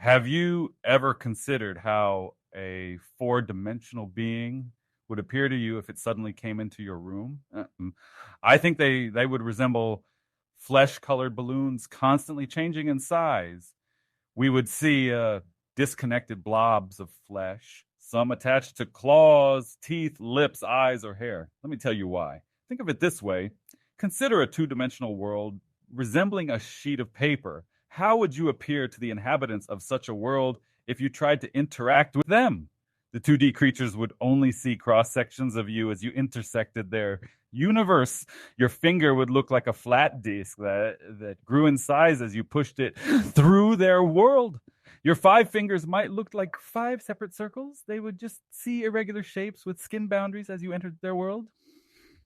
Have you ever considered how a four-dimensional being would appear to you if it suddenly came into your room? I think they would resemble flesh-colored balloons constantly changing in size. We would see disconnected blobs of flesh, some attached to claws, teeth, lips, eyes, or hair. Let me tell you why. Think of it this way. Consider a two-dimensional world resembling a sheet of paper. How would you appear to the inhabitants of such a world if you tried to interact with them? The 2D creatures would only see cross sections of you as you intersected their universe. Your finger would look like a flat disc that grew in size as you pushed it through their world. Your five fingers might look like five separate circles. They would just see irregular shapes with skin boundaries as you entered their world.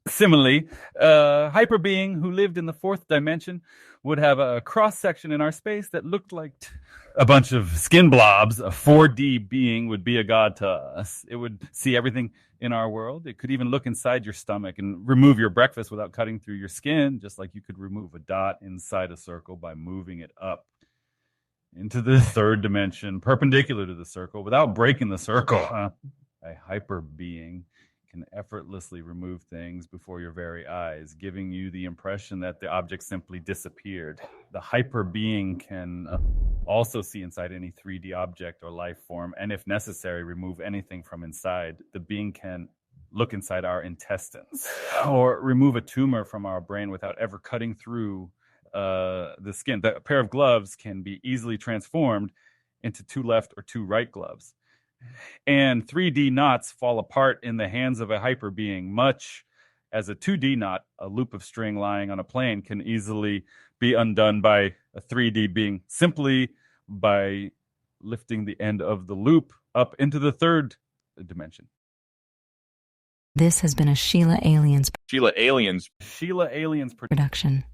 Similarly, a hyper being who lived in the fourth dimension would have a cross section in our space that looked like a bunch of skin blobs. A 4D being would be a god to us. It would see everything in our world. It could even look inside your stomach and remove your breakfast without cutting through your skin, just like you could remove a dot inside a circle by moving it up into the third dimension, perpendicular to the circle, without breaking the circle. A hyper being can effortlessly remove things before your very eyes, giving you the impression that the object simply disappeared. The hyper being can also see inside any 3D object or life form, and if necessary, remove anything from inside. The being can look inside our intestines or remove a tumor from our brain without ever cutting through the skin. A pair of gloves can be easily transformed into two left or two right gloves. And 3D knots fall apart in the hands of a hyper being, much as a 2D knot, a loop of string lying on a plane, can easily be undone by a 3D being simply by lifting the end of the loop up into the third dimension. This has been a Sheila Aliens Sheila Aliens production.